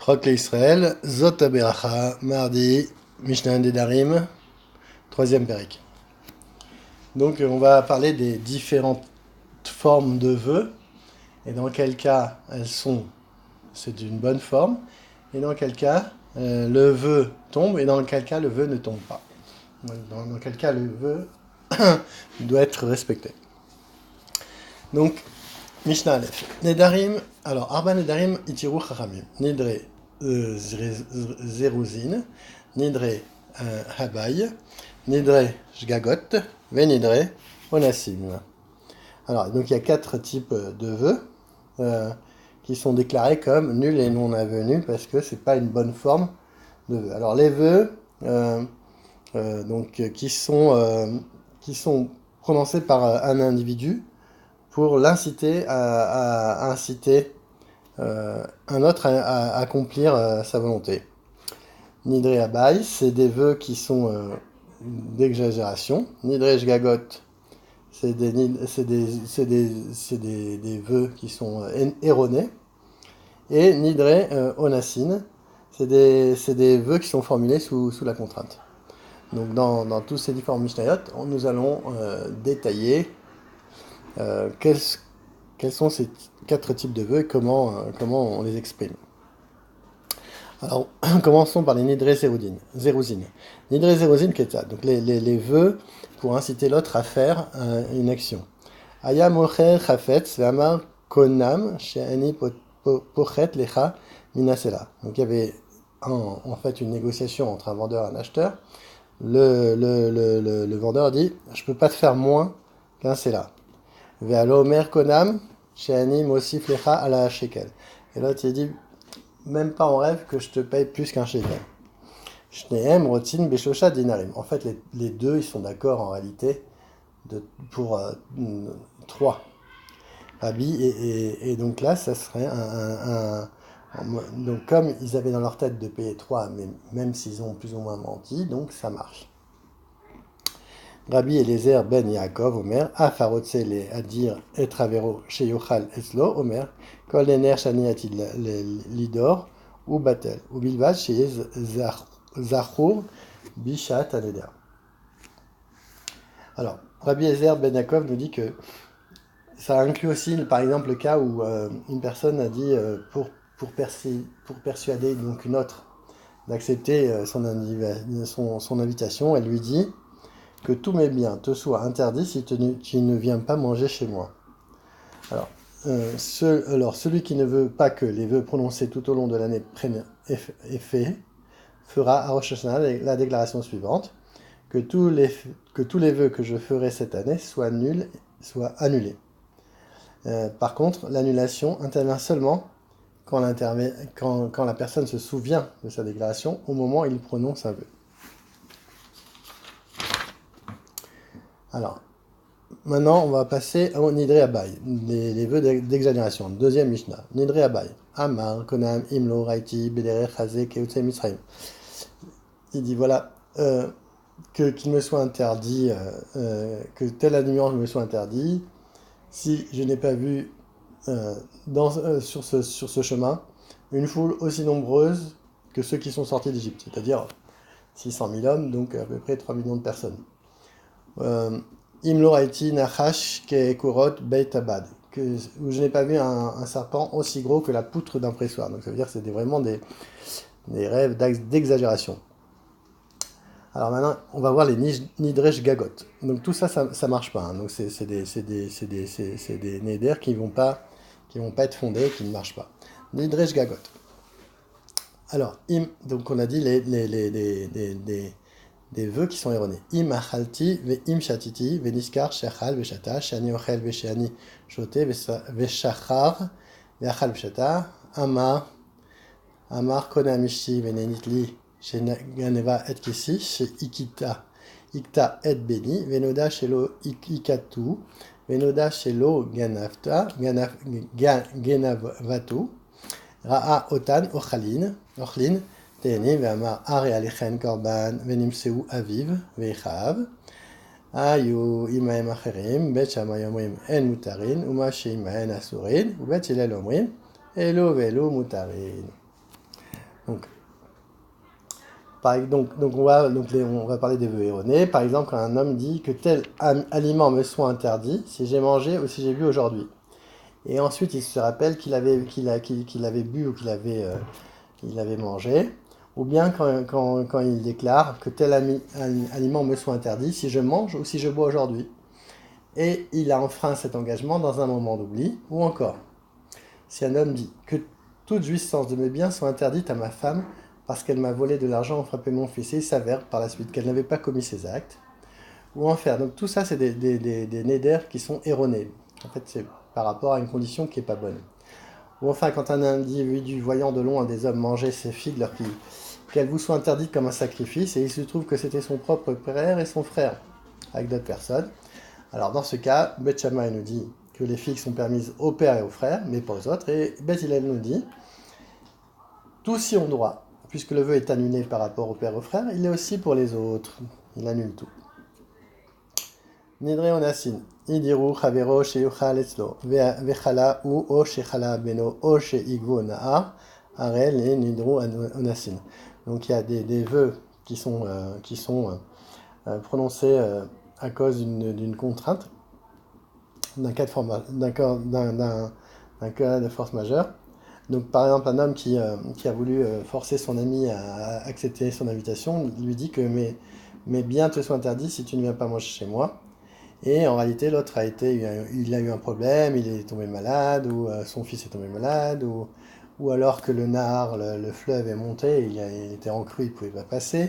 Chok Israël, Zot Beracha, mardi, Mishnah Nedarim, troisième périk. Donc on va parler des différentes formes de vœux, et dans quel cas c'est une bonne forme, et dans quel cas le vœu tombe, et dans quel cas le vœu ne tombe pas. Dans quel cas le vœu doit être respecté. Donc, Mishnah Aleph. Nedarim, alors, Arba Nedarim itiru chachamim. Nidre zeruzin, nidre habay, nidre shgagot, venidre onassim. Alors, donc il y a 4 types de vœux qui sont déclarés comme nuls et non avenus parce que c'est pas une bonne forme de vœux. Alors, les vœux qui sont prononcés par un individu pour l'inciter à inciter un autre à accomplir sa volonté. Nidre Abai, c'est des vœux qui sont d'exagération. Nidre Shgagot, c'est des vœux qui sont erronés. Et Nidre Onassin, c'est des vœux qui sont formulés sous la contrainte. Donc dans tous ces différents Mishnayot, nous allons détailler quels sont ces 4 types de vœux et comment on les exprime. Alors, commençons par les Nidre Zeruzin. Nidre Zeruzin Ketza, donc les vœux pour inciter l'autre à faire une action. Aya Mocher Chafetz Vamar Konam She'ani Pochet Lecha Minasela. Donc il y avait en fait une négociation entre un vendeur et un acheteur. Le vendeur dit je peux pas te faire moins qu'un Sela. Ve'alomer Konam She'ani Mosif Lecha Ala Shekel. Et l'autre il dit même pas en rêve que je te paye plus qu'un shekel. Shneem Rotin Beshosha Dinarim. En fait, les deux, ils sont d'accord en réalité pour 3. Rabbi, et donc là, ça serait donc comme ils avaient dans leur tête de payer 3, mais même s'ils ont plus ou moins menti, donc ça marche. Rabbi Eliezer ben Yaakov, Omer, Afarotse le Adir et Travero chez Yochal Eslo, Omer, Kol Ener Shaniati Lidor, ou Batel, ou Bilvad chez Zachur Bishat Aneder. Alors, Rabbi Eliezer ben Yaakov nous dit que ça inclut aussi, par exemple, le cas où une personne a dit pour persuader donc une autre d'accepter son invitation, elle lui dit que tous mes biens te soient interdits si tu ne viens pas manger chez moi. Alors, celui qui ne veut pas que les vœux prononcés tout au long de l'année prennent effet fera à Rosh Hashanah la déclaration suivante, que tous les vœux que je ferai cette année soient nuls, soient annulés. Par contre, l'annulation intervient seulement quand la personne se souvient de sa déclaration au moment où il prononce un vœu. Alors, maintenant, on va passer au Nidre Abai, les vœux d'exagération. Deuxième Mishnah. Nidre Abai. Amar, Konam, Imlo, Raiti, Bedere, Chazé, Keutse, Misraim. Il dit voilà, qu'il me soit interdit, que tel aliment me soit interdit, si je n'ai pas vu sur ce chemin une foule aussi nombreuse que ceux qui sont sortis d'Égypte, c'est-à-dire 600 000 hommes, donc à peu près 3 millions de personnes. Imloraiti Nachash Kekorot Beit Abad, où je n'ai pas vu un serpent aussi gros que la poutre d'un pressoir. Donc ça veut dire que c'était vraiment des rêves d'exagération. Alors maintenant, on va voir les Nidresh Gagot. Donc tout ça, ça marche pas. Hein. Donc c'est des Neder qui vont pas être fondés, qui ne marchent pas. Nidresh Gagot. Alors, donc on a dit des vœux qui sont erronés. Im achalti ve im shatiti ve niskar shechal ve shata shani ochel ve shani shote ve shachar ve achal ve shata amar konamishi ve nenitli sheganeva et kisi she ikta et beni ve noda shelo ikatu ve noda shelo ganavatu ra'a otan ochlin תהנים ואמר ארי עליכן קורבן ונמצאו אביו ואחיו היו עמהם אחרים בית שמאי אומרים אין מותרין ומה שעמהם אסורין ובית הלל אומרים אלו ואלו מותרין. Donc, on va parler des vœux erronés. Par exemple, quand un homme dit que tel aliment me soit interdit si j'ai mangé ou si j'ai bu aujourd'hui. Et ensuite, il se rappelle qu'il avait bu ou qu'il avait mangé. Ou bien quand il déclare que tel aliment me soit interdit si je mange ou si je bois aujourd'hui. Et il a enfreint cet engagement dans un moment d'oubli. Ou encore, si un homme dit que toute jouissance de mes biens soit interdite à ma femme parce qu'elle m'a volé de l'argent ou frappé mon fils, et il s'avère par la suite qu'elle n'avait pas commis ces actes, ou en faire. Donc tout ça, c'est des néders qui sont erronés. En fait, c'est par rapport à une condition qui n'est pas bonne. Ou enfin, quand un individu voyant de loin des hommes manger ses filles de leur fille, qu'elles vous soient interdites comme un sacrifice, et il se trouve que c'était son propre père et son frère, avec d'autres personnes. Alors dans ce cas, Beth Shammai nous dit que les filles sont permises au père et aux frères, mais pas aux autres, et Beth Hillel nous dit, tous y ont droit, puisque le vœu est annulé par rapport au père et aux frères, il est aussi pour les autres, il annule tout. Nidre onasin, idiru chavero sheyuchal etzlo, vechala ou o shechala beno o sheigvu na'ar, arel et nidru onasin. Donc il y a des vœux qui sont prononcés à cause d'une contrainte, d'un cas de force majeure. Donc par exemple un homme qui a voulu forcer son ami à accepter son invitation, lui dit que mes biens te sont interdits si tu ne viens pas manger chez moi. Et en réalité, l'autre il a eu un problème, il est tombé malade, ou son fils est tombé malade, ou alors que le Nahar, le fleuve est monté, il était en crue, il ne pouvait pas passer.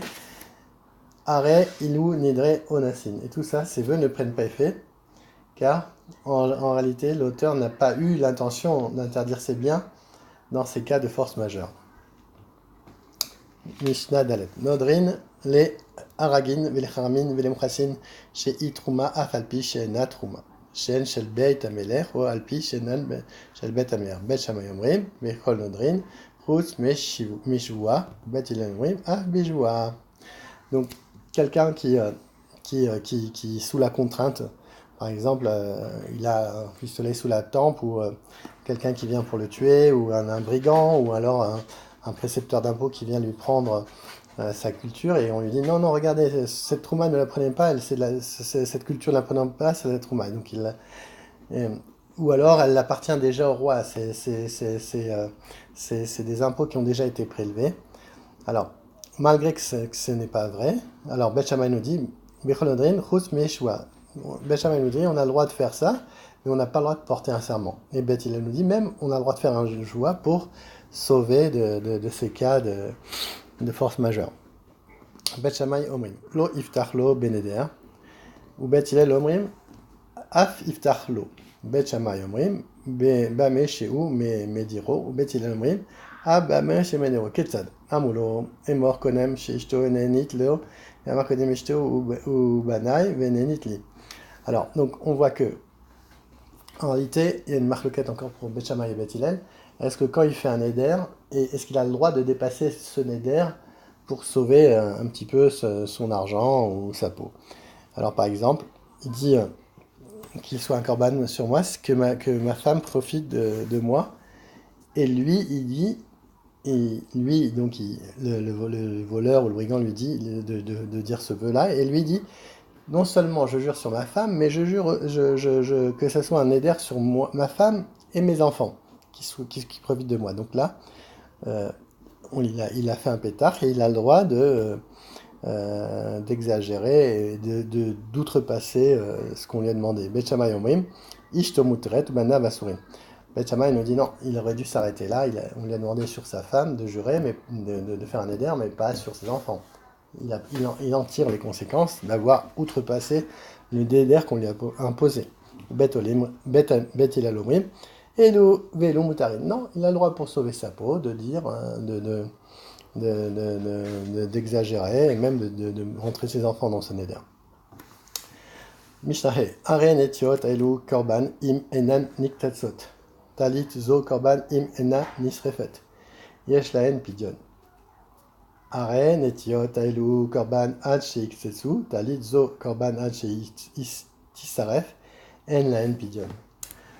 Are, Ilou, Nidre, Onassin. Et tout ça, ces vœux ne prennent pas effet, car en réalité, l'auteur n'a pas eu l'intention d'interdire ses biens dans ces cas de force majeure. Mishnah Dalet. Nodrin, les Aragin, Velcharmin, Velemchasin, chez Itruma, Afalpi, chez Natruma. Shen shel beit amelech, ou alpi shenan shel beit amelech. Bet Shammai omrim, Bechol Nodrin, Chutz mishvua, Bet Hillel omrim, bishvua. Donc, quelqu'un qui, sous la contrainte, par exemple, il a un pistolet sous la tempe, ou quelqu'un qui vient pour le tuer, ou un brigand, ou alors un précepteur d'impôt qui vient lui prendre sa culture, et on lui dit non, non, regardez, cette trouma ne la prenez pas, cette culture ne la prenez pas, c'est la trouma. Donc ou alors elle appartient déjà au roi, c'est des impôts qui ont déjà été prélevés. Alors, malgré que ce n'est pas vrai, alors Beth Shammai nous dit, Bicholodrin, Chus Meshua. Beth Shammai nous dit, on a le droit de faire ça, mais on n'a pas le droit de porter un serment. Et Beth Hillel nous dit, même, on a le droit de faire un joie pour sauver de ces cas de force majeure. Beth Shammai omrim, lo iftach lo beneder, ou Beth Hillel omrim, af iftach lo. Beth Shammai omrim, bame sheu mediro, ou Beth Hillel omrim, bame she mediro. Ketzad, amulo, emor konem sheishto enenit lo, emor konem ishto ou banai venenit li. Alors, donc, on voit que, en réalité, il y a une marloquette encore pour Beth Shammai et Beth Hillel. Est-ce que quand il fait un neder, est-ce qu'il a le droit de dépasser ce neder pour sauver un petit peu son argent ou sa peau? Alors par exemple, il dit qu'il soit un corban sur moi, que ma femme profite de moi, et lui, il dit, le voleur ou le brigand lui dit de dire ce vœu-là, et lui dit, non seulement je jure sur ma femme, mais je jure que ce soit un neder sur moi, ma femme et mes enfants qui profitent de moi. Donc là, il a fait un pétard et il a le droit d'exagérer et d'outrepasser ce qu'on lui a demandé. Beth Shammai omrim, ish tomutret bana vasurim. Beth Shammai nous dit non, il aurait dû s'arrêter là. On lui a demandé sur sa femme de jurer, mais de faire un éder, mais pas sur ses enfants. Il en tire les conséquences d'avoir outrepassé le déder qu'on lui a imposé. Beth Hillel omrim, et le vélo mutarin. Non, il a le droit pour sauver sa peau de dire, d'exagérer et même de rentrer ses enfants dans ce neder. Mishnahe, Aren etiot elu korban im enan niktatzot. Talit zo korban im ena nisrefet. Yesh laen pidion. Aren etiot elu korban ad sheiksetsu. Talit zo korban ad sheiktisaref. En laen pidion.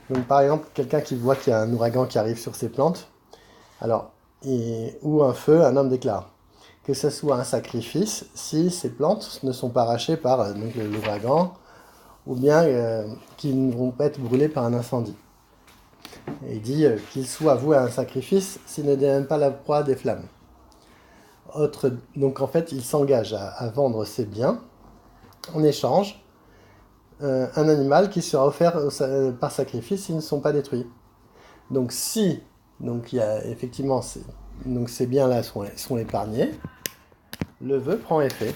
Donc par exemple, quelqu'un qui voit qu'il y a un ouragan qui arrive sur ses plantes, alors ou un feu, un homme déclare. Que ce soit un sacrifice si ces plantes ne sont pas arrachées par donc l'ouragan, ou bien qui ne vont pas être brûlées par un incendie. Et il dit qu'il soit voué à un sacrifice s'il ne devient pas la proie des flammes. Donc en fait, il s'engage à vendre ses biens en échange un animal qui sera offert par sacrifice s'ils ne sont pas détruits. Donc il y a effectivement donc ces biens-là sont épargnés, le vœu prend effet.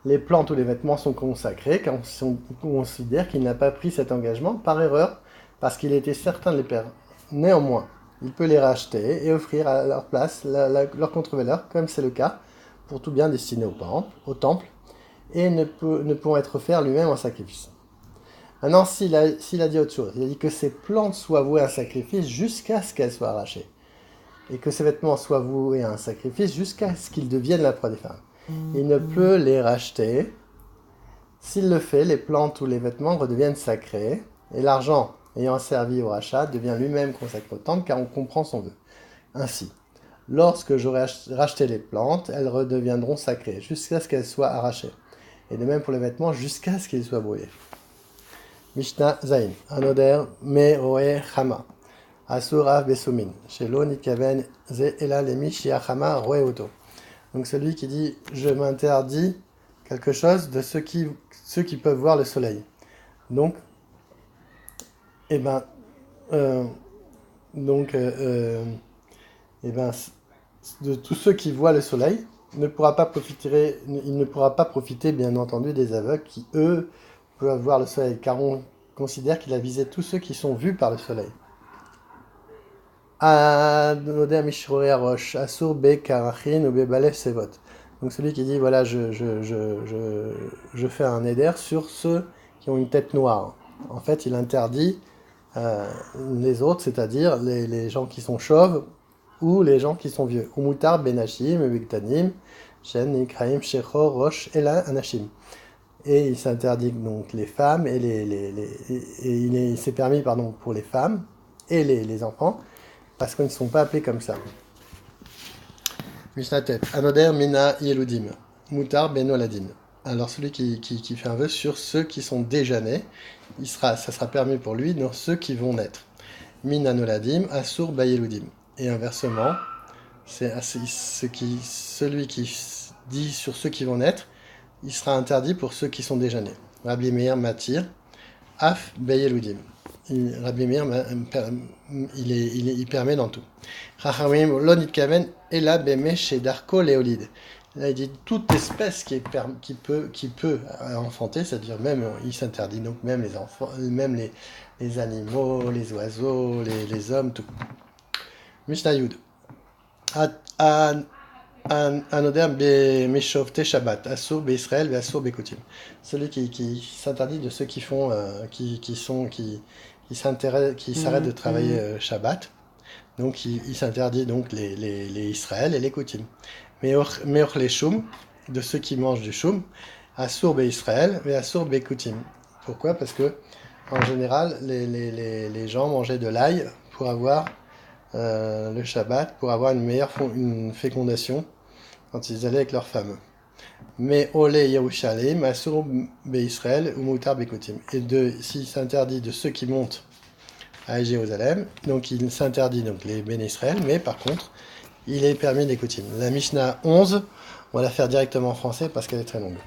Les plantes ou les vêtements sont consacrés quand on considère qu'il n'a pas pris cet engagement par erreur parce qu'il était certain de les perdre. Néanmoins, il peut les racheter et offrir à leur place leur contre-valeur, comme c'est le cas pour tout bien destiné au temple, et ne pourront être offerts lui-même en sacrifice. Maintenant, s'il a dit autre chose, il a dit que ces plantes soient vouées à un sacrifice jusqu'à ce qu'elles soient arrachées, et que ces vêtements soient voués à un sacrifice jusqu'à ce qu'ils deviennent la proie des femmes. Il ne peut les racheter. S'il le fait, les plantes ou les vêtements redeviennent sacrés, et l'argent ayant servi au rachat devient lui-même consacré au temple, car on comprend son vœu. Ainsi, lorsque j'aurai racheté les plantes, elles redeviendront sacrées, jusqu'à ce qu'elles soient arrachées. Et de même pour les vêtements, jusqu'à ce qu'ils soient brûlés. Mishnah Zain, Anoder Meroe Chama, Asurav Besumin, Shelo Nitkaven Ze Ela Lemi Shia Chama Roe Oto. Donc celui qui dit je m'interdis quelque chose de ceux qui peuvent voir le soleil. Donc, eh ben, de tous ceux qui voient le soleil, il ne pourra pas profiter bien entendu des aveugles qui eux peuvent voir le soleil, car on considère qu'il a visé tous ceux qui sont vus par le soleil. Donc celui qui dit voilà je fais un éder sur ceux qui ont une tête noire. En fait il interdit les autres, c'est-à-dire les gens qui sont chauves ou les gens qui sont vieux. Umutar benashim ebektanim shen ikraim shechor rosh ela anashim. Et il s'interdit donc les femmes et il s'est permis pour les femmes et les enfants parce qu'ils ne sont pas appelés comme ça. Mishnatet, Anoder Mina Yeludim, Mutar Benoladim. Alors celui qui fait un vœu sur ceux qui sont déjà nés, ça sera permis pour lui dans ceux qui vont naître. Mina Noladim, Asur Bayeludim. Et inversement, c'est celui qui dit sur ceux qui vont naître, il sera interdit pour ceux qui sont déjà nés. Rabbi Meir Matir, Af Bayeludim. Rabbi Meir, il permet dans tout. Chachamim lo nitkaven ela bemesh darko leolid. Là, il dit toute espèce qui peut enfanter, c'est-à-dire même, il s'interdit donc même les enfants, même les animaux, les oiseaux, les hommes, tout. Mishnah Yud. Anoder bemeshovte Shabbat, asur beIsraël ve asur bekutim. Celui qui s'interdit de ceux qui font, qui s'arrêtent de travailler Shabbat. Donc il s'interdit donc les Israël et les Koutim. Meor les Shum, de ceux qui mangent du Shum, Asur be Israël et Asur be Koutim. Pourquoi ? Parce que en général, les gens mangeaient de l'ail pour avoir le Shabbat, pour avoir une fécondation quand ils allaient avec leurs femmes. Mais Olé Yerushalayim, Asur be Israël ou Moutar be Koutim. Et s'il s'interdit de ceux qui montent à Jérusalem, donc il s'interdit donc les béné Israël, mais par contre, il est permis les Koutim. La Mishnah 11, on va la faire directement en français parce qu'elle est très longue.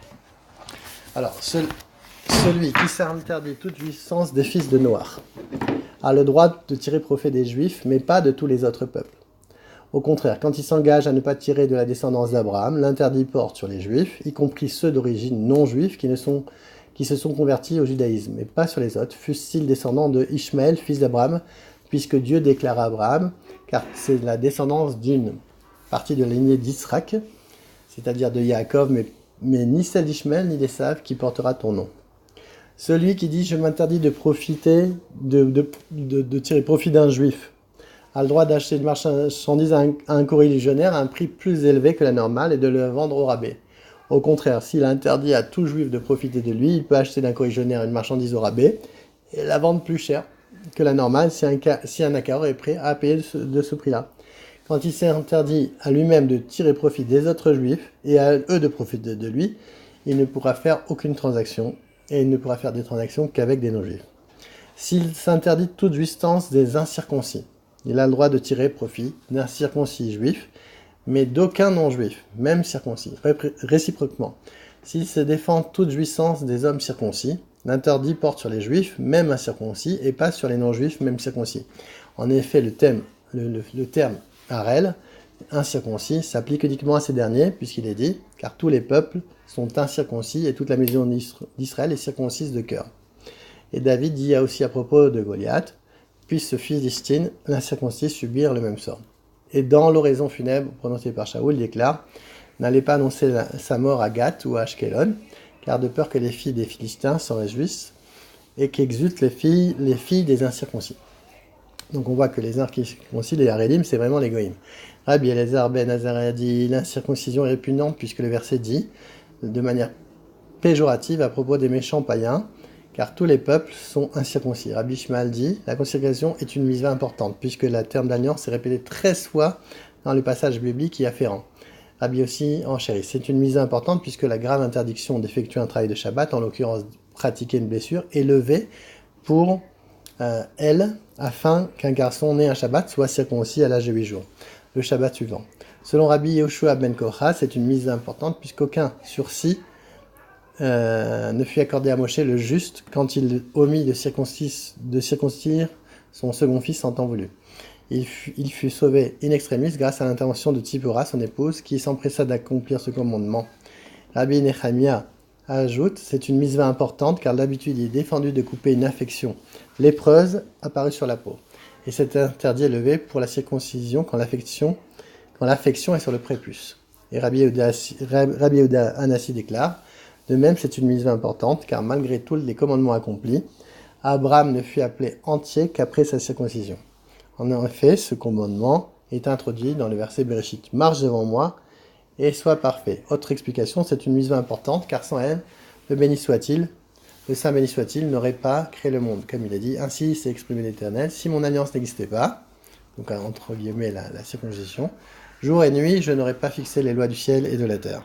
Alors, celui qui s'interdit toute jouissance des fils de Noach a le droit de tirer profit des Juifs, mais pas de tous les autres peuples. Au contraire, quand il s'engage à ne pas tirer de la descendance d'Abraham, l'interdit porte sur les Juifs, y compris ceux d'origine non juive qui se sont convertis au judaïsme, mais pas sur les autres, fussent-ils descendants de Ishmaël, fils d'Abraham, puisque Dieu déclare à Abraham, car c'est la descendance d'une partie de la lignée d'Israël, c'est-à-dire de Yaakov, mais ni celle d'Ishmaël ni d'Esav qui portera ton nom. Celui qui dit « je m'interdis de profiter, de tirer profit d'un juif », a le droit d'acheter une marchandise à un coreligionnaire à un prix plus élevé que la normale et de le vendre au rabais. Au contraire, s'il interdit à tout juif de profiter de lui, il peut acheter d'un coreligionnaire une marchandise au rabais et la vendre plus cher que la normale si un acquéreur est prêt à payer de ce prix-là. Quand il s'est interdit à lui-même de tirer profit des autres juifs et à eux de profiter de lui, il ne pourra faire aucune transaction et il ne pourra faire des transactions qu'avec des non-juifs. S'il s'interdit toute jouissance des incirconcis, il a le droit de tirer profit d'un circoncis juif, mais d'aucun non-juif, même circoncis, réciproquement. S'il se défend toute jouissance des hommes circoncis, l'interdit porte sur les juifs, même incirconcis, et pas sur les non-juifs, même circoncis. En effet, le terme Harel, incirconcis, s'applique uniquement à ces derniers, puisqu'il est dit, car tous les peuples sont incirconcis et toute la maison d'Israël est circoncise de cœur. Et David dit aussi à propos de Goliath, puisse ce fils d'Istine, l'incirconcis, subir le même sort. Et dans l'oraison funèbre prononcée par Shaoul, il déclare, n'allez pas annoncer sa mort à Gath ou à Ashkelon, car de peur que les filles des Philistins s'en réjouissent et qu'exultent les filles des incirconcis. Donc on voit que les incirconcis, les Haredim, c'est vraiment les Goïm. Rabbi Elazar ben Azariah dit, l'incirconcision est répugnante puisque le verset dit, de manière péjorative à propos des méchants païens, car tous les peuples sont incirconcis. Rabbi Shmuel dit, la consécration est une mitzvah importante, puisque le terme d'alliance est répété 13 fois dans le passage biblique y afférent. Rabbi aussi enchérit. C'est une mitzvah importante, puisque la grave interdiction d'effectuer un travail de Shabbat, en l'occurrence pratiquer une blessure, est levée pour elle, afin qu'un garçon né un Shabbat soit circoncis à l'âge de 8 jours, le Shabbat suivant. Selon Rabbi Yehoshua ben Kocha, c'est une mitzvah importante, puisqu'aucun sursis ne fut accordé à Moshe le juste quand il omit de circoncire son second fils en temps voulu. Il fut sauvé in extremis grâce à l'intervention de Tzipora, son épouse, qui s'empressa d'accomplir ce commandement. Rabbi Nechemia ajoute, c'est une mitzvah importante car d'habitude il est défendu de couper une affection lépreuse apparue sur la peau. Et cet interdit est levé pour la circoncision quand l'affection est sur le prépuce. Et Rabbi Yehuda Anassi déclare, de même, c'est une mitzvah importante, car malgré tous les commandements accomplis, Abraham ne fut appelé entier qu'après sa circoncision. En effet, ce commandement est introduit dans le verset Bereshit, marche devant moi et sois parfait. Autre explication, c'est une mitzvah importante, car sans elle, le Saint béni soit-il, n'aurait pas créé le monde. Comme il a dit, ainsi s'est exprimé l'Éternel, si mon alliance n'existait pas, donc entre guillemets la circoncision, jour et nuit, je n'aurais pas fixé les lois du ciel et de la terre.